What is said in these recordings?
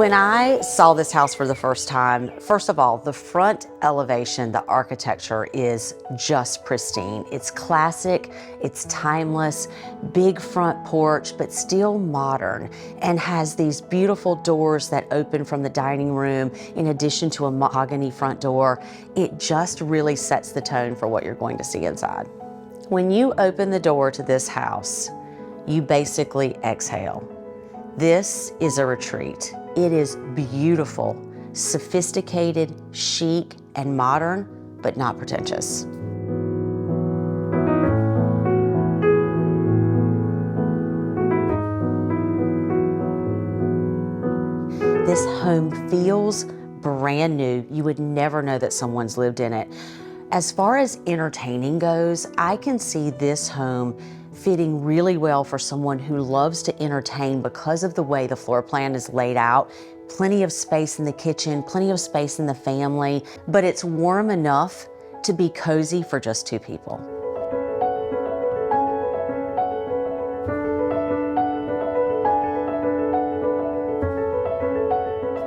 When I saw this house for the first time, first of all, the front elevation, the architecture is just pristine. It's classic, it's timeless, big front porch, but still modern, and has these beautiful doors that open from the dining room in addition to a mahogany front door. It just really sets the tone for what you're going to see inside. When you open the door to this house, you basically exhale. This is a retreat. It is beautiful, sophisticated, chic, and modern, but not pretentious. This home feels brand new. You would never know that someone's lived in it. As far as entertaining goes, I can see this home fitting really well for someone who loves to entertain because of the way the floor plan is laid out. Plenty of space in the kitchen, plenty of space in the family, but it's warm enough to be cozy for just two people.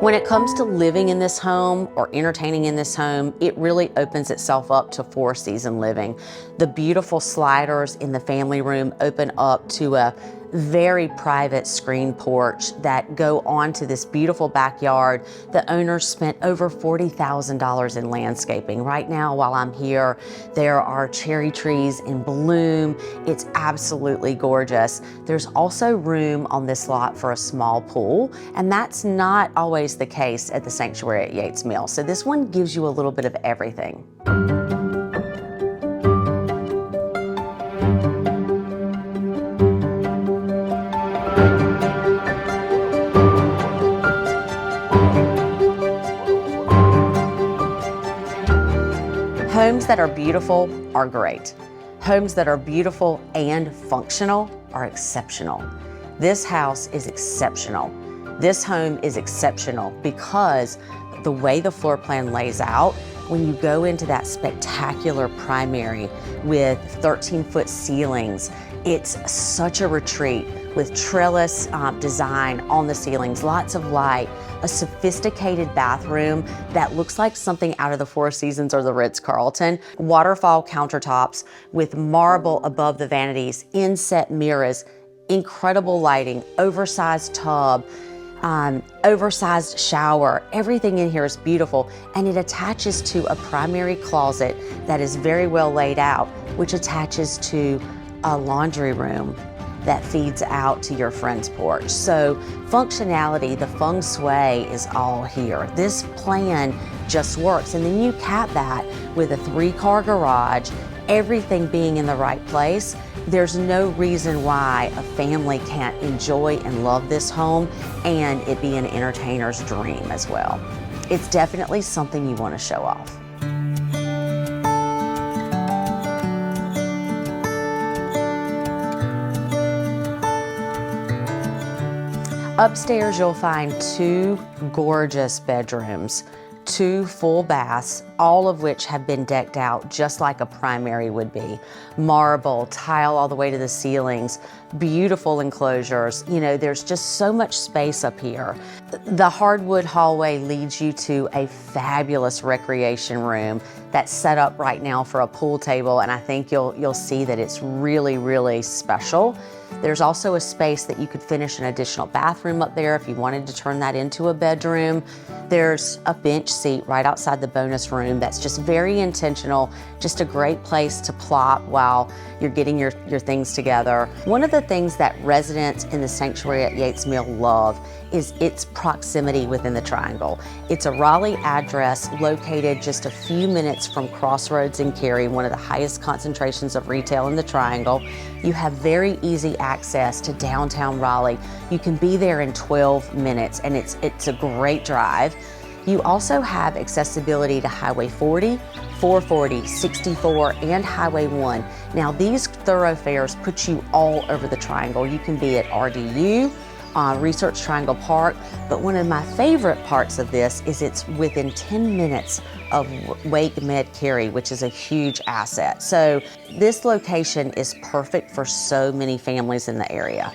When it comes to living in this home or entertaining in this home, it really opens itself up to four-season living. The beautiful sliders in the family room open up to a very private screen porch that go onto this beautiful backyard. The owners spent over $40,000 in landscaping. Right now, while I'm here, there are cherry trees in bloom. It's absolutely gorgeous. There's also room on this lot for a small pool, and that's not always the case at the sanctuary at Yates Mill. So this one gives you a little bit of everything. Homes that are beautiful are great. Homes that are beautiful and functional are exceptional. This house is exceptional. This home is exceptional because the way the floor plan lays out, when you go into that spectacular primary with 13-foot ceilings, it's such a retreat with trellis design on the ceilings, lots of light, a sophisticated bathroom that looks like something out of the Four Seasons or the Ritz-Carlton, waterfall countertops with marble above the vanities, inset mirrors, incredible lighting, oversized tub, oversized shower. Everything in here is beautiful, and it attaches to a primary closet that is very well laid out, which attaches to a laundry room that feeds out to your friend's porch. So functionality, the feng shui is all here. This plan just works. And then you cap that with a 3-car garage, everything being in the right place. There's no reason why a family can't enjoy and love this home and it be an entertainer's dream as well. It's definitely something you want to show off. Upstairs, you'll find 2 gorgeous bedrooms, 2 full baths, all of which have been decked out just like a primary would be. Marble, tile all the way to the ceilings, beautiful enclosures. You know, there's just so much space up here. The hardwood hallway leads you to a fabulous recreation room that's set up right now for a pool table, and I think you'll see that it's really, really special. There's also a space that you could finish an additional bathroom up there if you wanted to turn that into a bedroom. There's a bench seat right outside the bonus room that's just very intentional, just a great place to plop while you're getting your things together. One of the things that residents in the sanctuary at Yates Mill love is its proximity within the triangle. It's a Raleigh address located just a few minutes from Crossroads in Cary, one of the highest concentrations of retail in the triangle. You have very easy access to downtown Raleigh. You can be there in 12 minutes, and it's a great drive. You also have accessibility to Highway 40, 440, 64, and Highway 1. Now, these thoroughfares put you all over the triangle. You can be at RDU, Research Triangle Park, but one of my favorite parts of this is it's within 10 minutes of Wake Med Cary, which is a huge asset. So this location is perfect for so many families in the area.